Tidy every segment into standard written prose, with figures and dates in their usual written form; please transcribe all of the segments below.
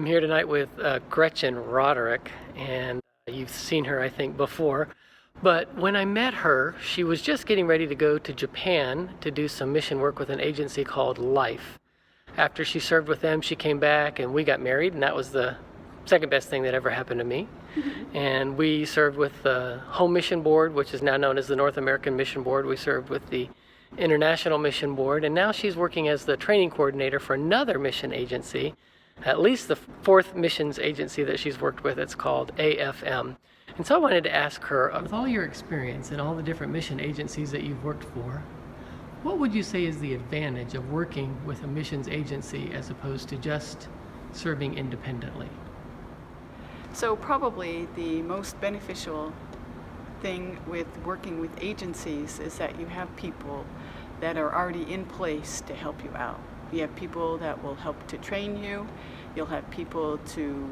I'm here tonight with Gretchen Roderick, and you've seen her, I think, before. But when I met her, she was just getting ready to go to Japan to do some mission work with an agency called Life. After she served with them, she came back and we got married, and that was the second best thing that ever happened to me. And we served with the Home Mission Board, which is now known as the North American Mission Board. We served with the International Mission Board, and now she's working as the training coordinator for another mission agency, at least the fourth missions agency that she's worked with. It's called AFM. And so I wanted to ask her, with all your experience in all the different mission agencies that you've worked for, what would you say is the advantage of working with a missions agency as opposed to just serving independently? So probably the most beneficial thing with working with agencies is that you have people that are already in place to help you out. You have people that will help to train you. You'll have people to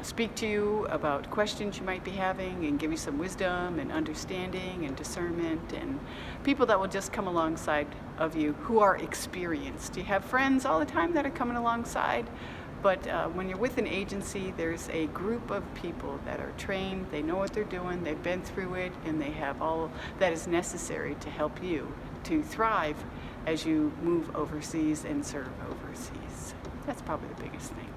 speak to you about questions you might be having and give you some wisdom and understanding and discernment, and people that will just come alongside of you who are experienced. You have friends all the time that are coming alongside, but when you're with an agency, there's a group of people that are trained, they know what they're doing, they've been through it, and they have all that is necessary to help you to thrive as you move overseas and serve overseas. That's probably the biggest thing.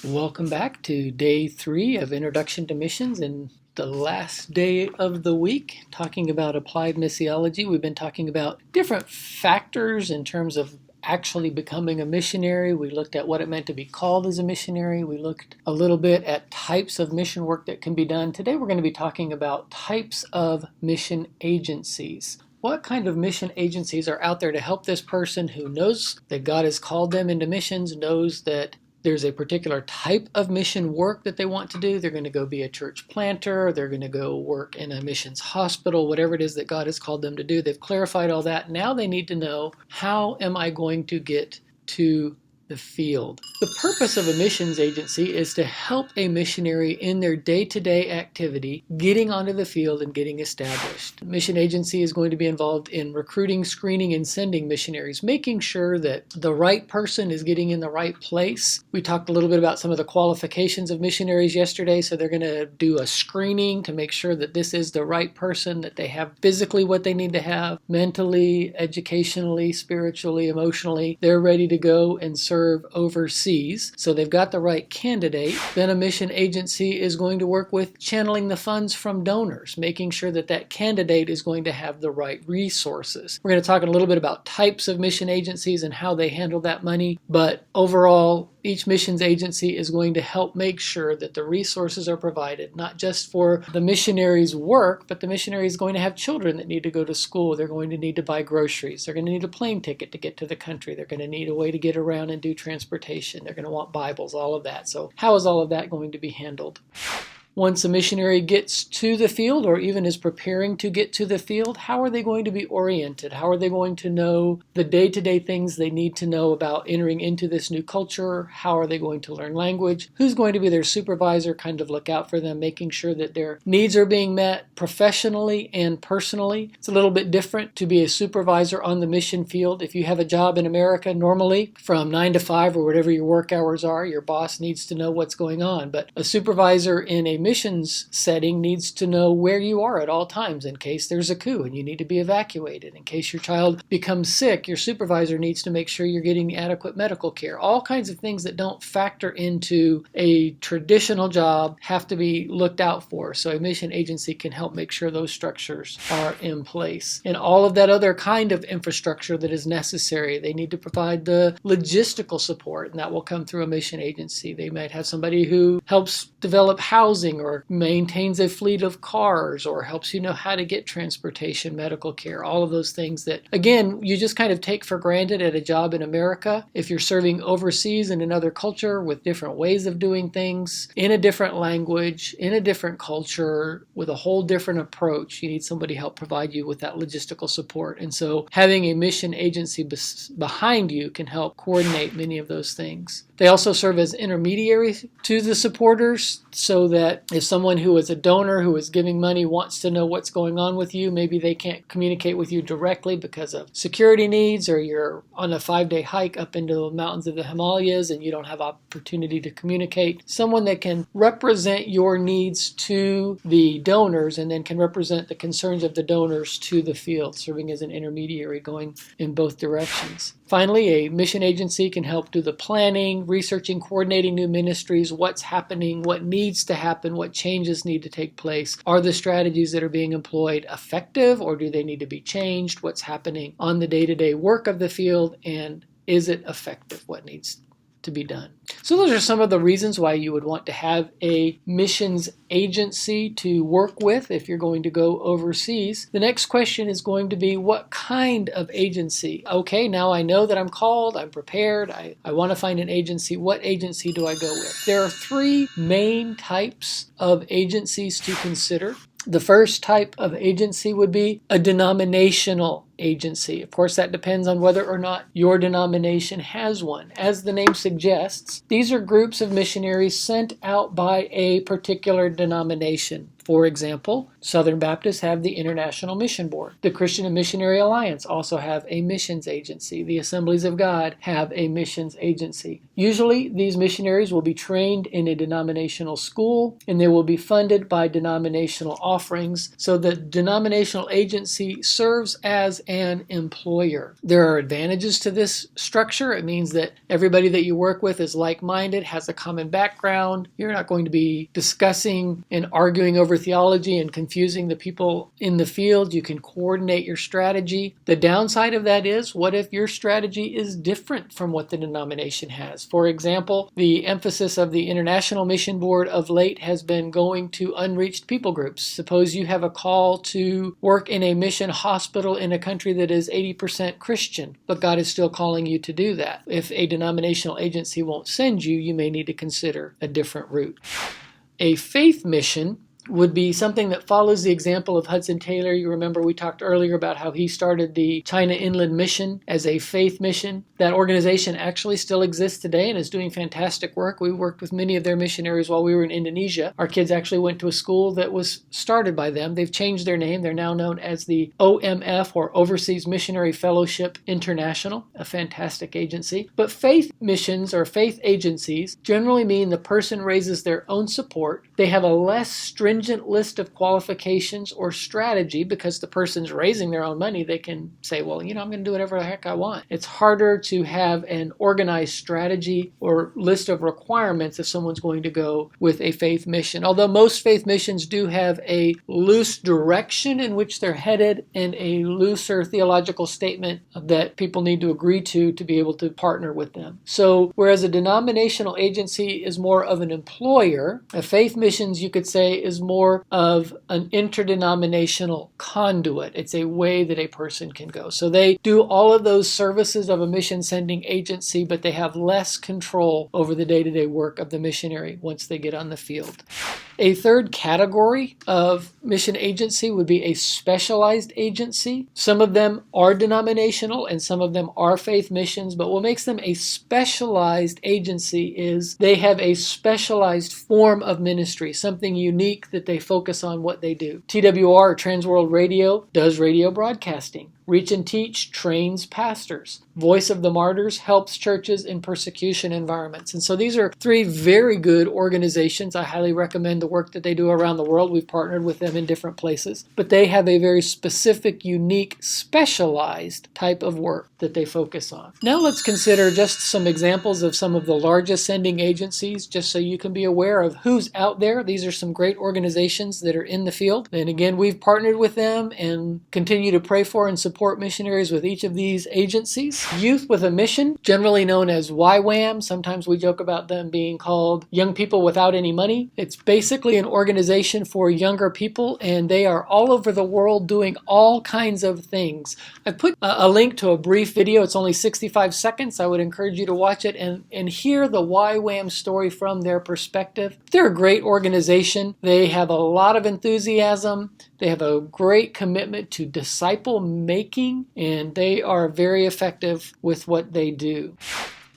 Welcome back to day 3 of Introduction to Missions, and the last day of the week, talking about applied missiology. We've been talking about different factors in terms of actually becoming a missionary. We looked at what it meant to be called as a missionary. We looked a little bit at types of mission work that can be done. Today we're going to be talking about types of mission agencies. What kind of mission agencies are out there to help this person who knows that God has called them into missions, knows that there's a particular type of mission work that they want to do? They're going to go be a church planter, they're going to go work in a missions hospital, whatever it is that God has called them to do. They've clarified all that. Now they need to know, how am I going to get to the field? The purpose of a missions agency is to help a missionary in their day-to-day activity, getting onto the field and getting established. The mission agency is going to be involved in recruiting, screening, and sending missionaries, making sure that the right person is getting in the right place. We talked a little bit about some of the qualifications of missionaries yesterday, so they're going to do a screening to make sure that this is the right person, that they have physically what they need to have, mentally, educationally, spiritually, emotionally. They're ready to go and serve overseas, so they've got the right candidate. Then a mission agency is going to work with channeling the funds from donors, making sure that that candidate is going to have the right resources. We're going to talk a little bit about types of mission agencies and how they handle that money, but overall, each missions agency is going to help make sure that the resources are provided, not just for the missionary's work, but the missionary is going to have children that need to go to school. They're going to need to buy groceries. They're going to need a plane ticket to get to the country. They're going to need a way to get around and do transportation. They're going to want Bibles, all of that. So how is all of that going to be handled? Once a missionary gets to the field, or even is preparing to get to the field, how are they going to be oriented? How are they going to know the day-to-day things they need to know about entering into this new culture? How are they going to learn language? Who's going to be their supervisor, kind of look out for them, making sure that their needs are being met professionally and personally? It's a little bit different to be a supervisor on the mission field. If you have a job in America, normally from 9 to 5 or whatever your work hours are, your boss needs to know what's going on. But a supervisor in a missions setting needs to know where you are at all times in case there's a coup and you need to be evacuated. In case your child becomes sick, your supervisor needs to make sure you're getting adequate medical care. All kinds of things that don't factor into a traditional job have to be looked out for. So a mission agency can help make sure those structures are in place. And all of that other kind of infrastructure that is necessary, they need to provide the logistical support, and that will come through a mission agency. They might have somebody who helps develop housing or maintains a fleet of cars or helps you know how to get transportation, medical care, all of those things that, again, you just kind of take for granted at a job in America. If you're serving overseas in another culture with different ways of doing things, in a different language, in a different culture, with a whole different approach, you need somebody to help provide you with that logistical support. And so having a mission agency behind you can help coordinate many of those things. They also serve as intermediaries to the supporters so that that if someone who is a donor who is giving money wants to know what's going on with you, maybe they can't communicate with you directly because of security needs, or you're on a 5-day hike up into the mountains of the Himalayas and you don't have opportunity to communicate. Someone that can represent your needs to the donors and then can represent the concerns of the donors to the field, serving as an intermediary going in both directions. Finally, a mission agency can help do the planning, researching, coordinating new ministries, what's happening, what needs to happen, what changes need to take place. Are the strategies that are being employed effective, or do they need to be changed? What's happening on the day-to-day work of the field, and is it effective? What needs to be done? So those are some of the reasons why you would want to have a missions agency to work with if you're going to go overseas. The next question is going to be, what kind of agency? Okay, now I know that I'm called, I'm prepared, I want to find an agency. What agency do I go with? There are 3 main types of agencies to consider. The first type of agency would be a denominational agency. Of course, that depends on whether or not your denomination has one. As the name suggests, these are groups of missionaries sent out by a particular denomination. For example, Southern Baptists have the International Mission Board. The Christian and Missionary Alliance also have a missions agency. The Assemblies of God have a missions agency. Usually, these missionaries will be trained in a denominational school, and they will be funded by denominational offerings. So the denominational agency serves as an employer. There are advantages to this structure. It means that everybody that you work with is like-minded, has a common background. You're not going to be discussing and arguing over theology and confusing the people in the field. You can coordinate your strategy. The downside of that is, what if your strategy is different from what the denomination has? For example, the emphasis of the International Mission Board of late has been going to unreached people groups. Suppose you have a call to work in a mission hospital in a country that is 80% Christian, but God is still calling you to do that. If a denominational agency won't send you, you may need to consider a different route. A faith mission would be something that follows the example of Hudson Taylor. You remember we talked earlier about how he started the China Inland Mission as a faith mission. That organization actually still exists today and is doing fantastic work. We worked with many of their missionaries while we were in Indonesia. Our kids actually went to a school that was started by them. They've changed their name. They're now known as the OMF, or Overseas Missionary Fellowship International, a fantastic agency. But faith missions or faith agencies generally mean the person raises their own support. They have a less stringent list of qualifications or strategy because the person's raising their own money. They can say, well, I'm going to do whatever the heck I want. It's harder to have an organized strategy or list of requirements if someone's going to go with a faith mission. Although most faith missions do have a loose direction in which they're headed and a looser theological statement that people need to agree to be able to partner with them. So whereas a denominational agency is more of an employer, a faith missions, you could say, is more of an interdenominational conduit. It's a way that a person can go. So they do all of those services of a mission sending agency, but they have less control over the day-to-day work of the missionary once they get on the field. A third category of mission agency would be a specialized agency. Some of them are denominational and some of them are faith missions, but what makes them a specialized agency is they have a specialized form of ministry, something unique that they focus on what they do. TWR, Trans World Radio, does radio broadcasting. Reach and Teach trains pastors. Voice of the Martyrs helps churches in persecution environments. And so these are 3 very good organizations. I highly recommend the work that they do around the world. We've partnered with them in different places. But they have a very specific, unique, specialized type of work that they focus on. Now let's consider just some examples of some of the largest sending agencies, just so you can be aware of who's out there. These are some great organizations that are in the field. And again, we've partnered with them and continue to pray for and support missionaries with each of these agencies. Youth with a Mission, generally known as YWAM. Sometimes we joke about them being called Young People Without Any Money. It's basically an organization for younger people, and they are all over the world doing all kinds of things. I put a link to a brief video. It's only 65 seconds. I would encourage you to watch it and hear the YWAM story from their perspective. They're a great organization. They have a lot of enthusiasm. They have a great commitment to disciple making, and they are very effective with what they do.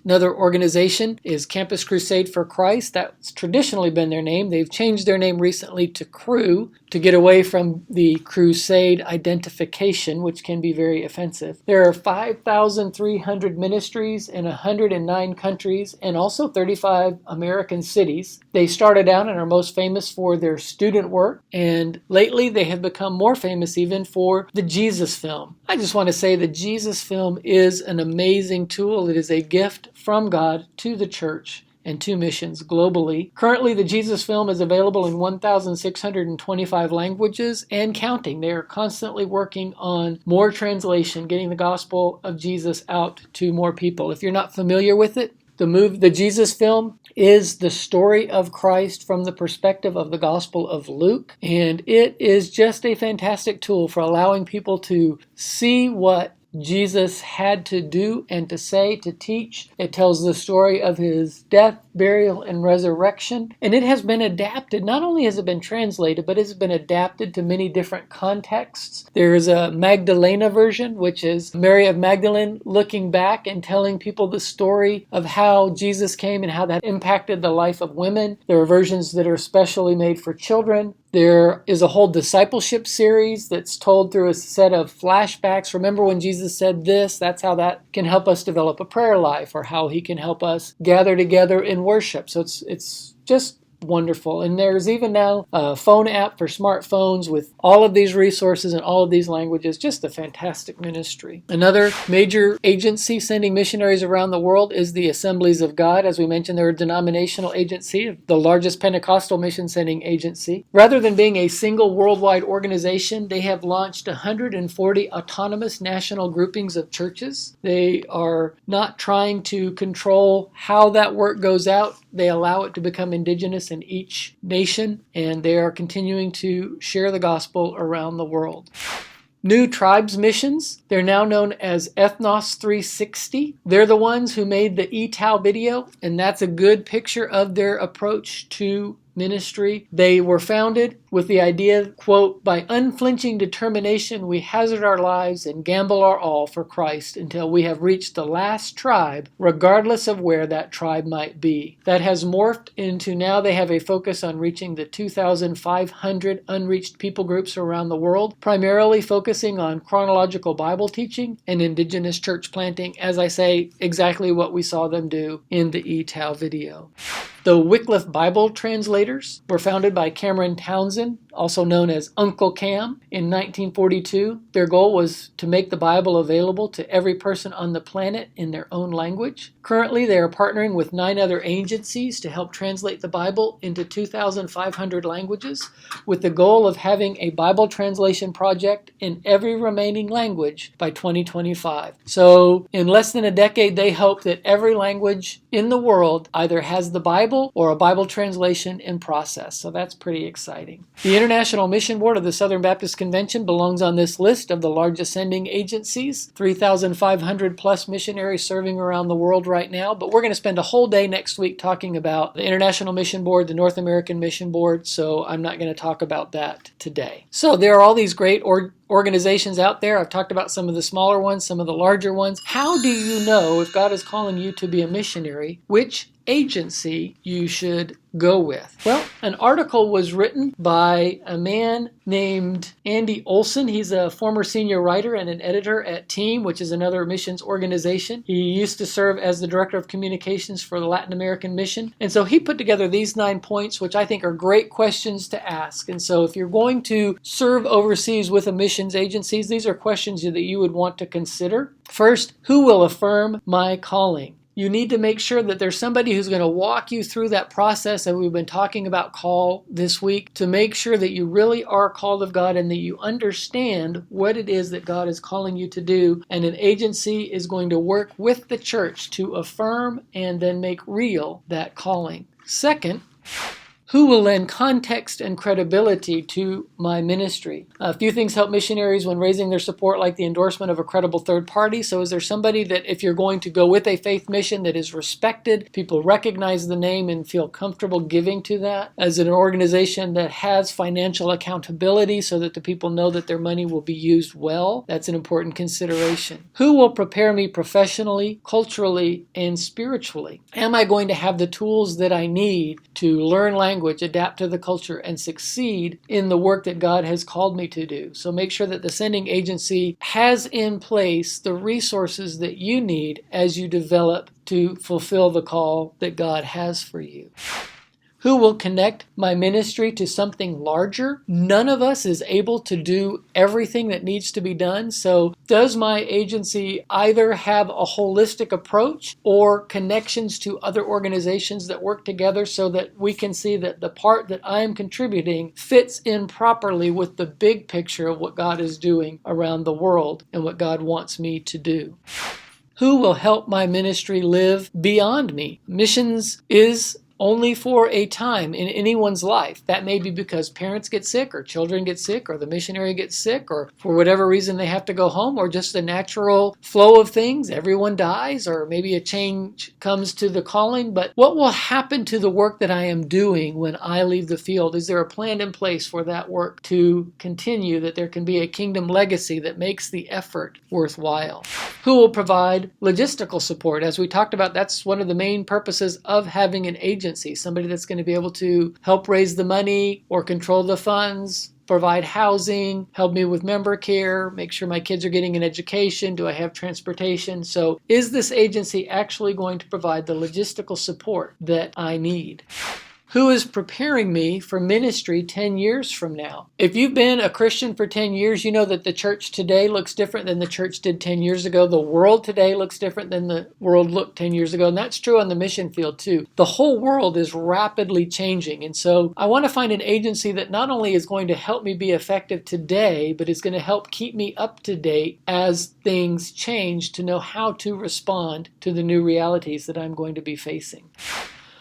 Another organization is Campus Crusade for Christ. That's traditionally been their name. They've changed their name recently to Cru to get away from the crusade identification, which can be very offensive. There are 5,300 ministries in 109 countries and also 35 American cities. They started out and are most famous for their student work, and lately they have become more famous even for the Jesus Film. I just want to say the Jesus Film is an amazing tool. It is a gift from God to the church and to missions globally. Currently, the Jesus Film is available in 1,625 languages and counting. They are constantly working on more translation, getting the gospel of Jesus out to more people. If you're not familiar with it, the Jesus Film is the story of Christ from the perspective of the Gospel of Luke, and it is just a fantastic tool for allowing people to see what Jesus had to do and to say, to teach. It tells the story of his death, burial, and resurrection. And it has been adapted. Not only has it been translated, but it's been adapted to many different contexts. There is a Magdalena version, which is Mary of Magdalene looking back and telling people the story of how Jesus came and how that impacted the life of women. There are versions that are specially made for children. There is a whole discipleship series that's told through a set of flashbacks. Remember when Jesus said this? That's how that can help us develop a prayer life, or how he can help us gather together in worship. So it's just wonderful. And there's even now a phone app for smartphones with all of these resources in all of these languages. Just a fantastic ministry. Another major agency sending missionaries around the world is the Assemblies of God. As we mentioned, they're a denominational agency, the largest Pentecostal mission sending agency. Rather than being a single worldwide organization, they have launched 140 autonomous national groupings of churches. They are not trying to control how that work goes out. They allow it to become indigenous in each nation, and they are continuing to share the gospel around the world. New Tribes Missions, they're now known as Ethnos 360. They're the ones who made the ETAL video, and that's a good picture of their approach to ministry. They were founded with the idea, quote, "By unflinching determination, we hazard our lives and gamble our all for Christ until we have reached the last tribe, regardless of where that tribe might be." That has morphed into now they have a focus on reaching the 2,500 unreached people groups around the world, primarily focusing on chronological Bible teaching and indigenous church planting, as I say, exactly what we saw them do in the ETAL video. The Wycliffe Bible Translators were founded by Cameron Townsend, also known as Uncle Cam, in 1942. Their goal was to make the Bible available to every person on the planet in their own language. Currently, they are partnering with 9 other agencies to help translate the Bible into 2,500 languages, with the goal of having a Bible translation project in every remaining language by 2025. So, in less than a decade, they hope that every language in the world either has the Bible or a Bible translation in process. So that's pretty exciting. The International Mission Board of the Southern Baptist Convention belongs on this list of the largest sending agencies, 3,500 plus missionaries serving around the world right now. But we're going to spend a whole day next week talking about the International Mission Board, the North American Mission Board, so I'm not going to talk about that today. So there are all these great organizations out there. I've talked about some of the smaller ones, some of the larger ones. How do you know if God is calling you to be a missionary, which agency you should go with? Well, an article was written by a man named Andy Olson. He's a former senior writer and an editor at Team, which is another missions organization. He used to serve as the director of communications for the Latin American Mission. And so he put together these 9 points, which I think are great questions to ask. And so if you're going to serve overseas with a missions agencies, these are questions that you would want to consider. First, who will affirm my calling? You need to make sure that there's somebody who's going to walk you through that process that we've been talking about call this week, to make sure that you really are called of God and that you understand what it is that God is calling you to do. And an agency is going to work with the church to affirm and then make real that calling. Second, who will lend context and credibility to my ministry. A few things help missionaries when raising their support, like the endorsement of a credible third party. So is there somebody that if you're going to go with a faith mission that is respected, people recognize the name and feel comfortable giving to that? As an organization that has financial accountability so that the people know that their money will be used well, that's an important consideration. Who will prepare me professionally, culturally, and spiritually? Am I going to have the tools that I need to learn language, adapt to the culture, and succeed in the work that God has called me to do? So make sure that the sending agency has in place the resources that you need as you develop to fulfill the call that God has for you. Who will connect my ministry to something larger? None of us is able to do everything that needs to be done. So does my agency either have a holistic approach or connections to other organizations that work together so that we can see that the part that I am contributing fits in properly with the big picture of what God is doing around the world and what God wants me to do? Who will help my ministry live beyond me? Missions is only for a time in anyone's life. That may be because parents get sick or children get sick or the missionary gets sick or for whatever reason they have to go home or just the natural flow of things. Everyone dies or maybe a change comes to the calling. But what will happen to the work that I am doing when I leave the field? Is there a plan in place for that work to continue, that there can be a kingdom legacy that makes the effort worthwhile? Who will provide logistical support? As we talked about, that's one of the main purposes of having an agency. Somebody that's going to be able to help raise the money or control the funds, provide housing, help me with member care, make sure my kids are getting an education. Do I have transportation? So is this agency actually going to provide the logistical support that I need? Who is preparing me for ministry 10 years from now? If you've been a Christian for 10 years, you know that the church today looks different than the church did 10 years ago. The world today looks different than the world looked 10 years ago. And that's true on the mission field too. The whole world is rapidly changing. And so I want to find an agency that not only is going to help me be effective today, but is going to help keep me up to date as things change to know how to respond to the new realities that I'm going to be facing.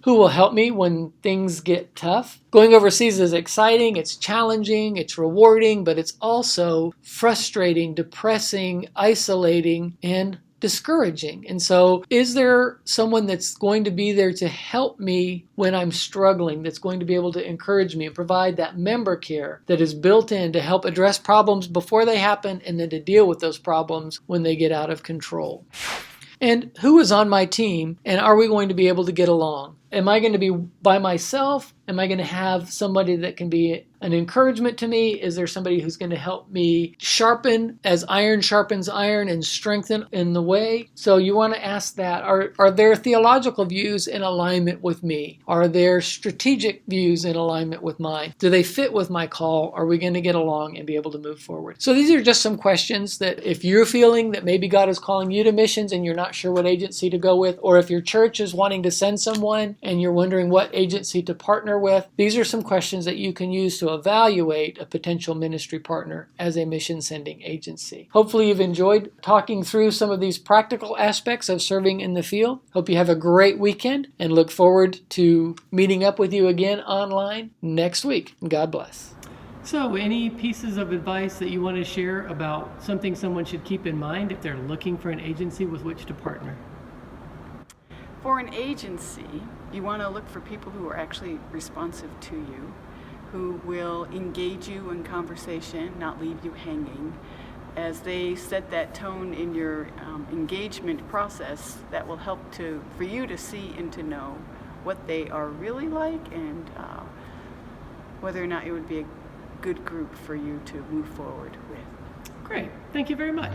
Who will help me when things get tough? Going overseas is exciting, it's challenging, it's rewarding, but it's also frustrating, depressing, isolating, and discouraging. And so is there someone that's going to be there to help me when I'm struggling, that's going to be able to encourage me and provide that member care that is built in to help address problems before they happen and then to deal with those problems when they get out of control? And who is on my team, and are we going to be able to get along? Am I going to be by myself? Am I going to have somebody that can be an encouragement to me? Is there somebody who's going to help me sharpen as iron sharpens iron and strengthen in the way? So you want to ask that. Are there theological views in alignment with me? Are there strategic views in alignment with mine? Do they fit with my call? Are we going to get along and be able to move forward? So these are just some questions that if you're feeling that maybe God is calling you to missions and you're not sure what agency to go with, or if your church is wanting to send someone and you're wondering what agency to partner with, these are some questions that you can use to evaluate a potential ministry partner as a mission sending agency. Hopefully you've enjoyed talking through some of these practical aspects of serving in the field. Hope you have a great weekend and look forward to meeting up with you again online next week. God bless. So any pieces of advice that you want to share about something someone should keep in mind if they're looking for an agency with which to partner? For an agency, you want to look for people who are actually responsive to you, who will engage you in conversation, not leave you hanging. As they set that tone in your engagement process, that will help for you to see and to know what they are really like and whether or not it would be a good group for you to move forward with. Great. Thank you very much.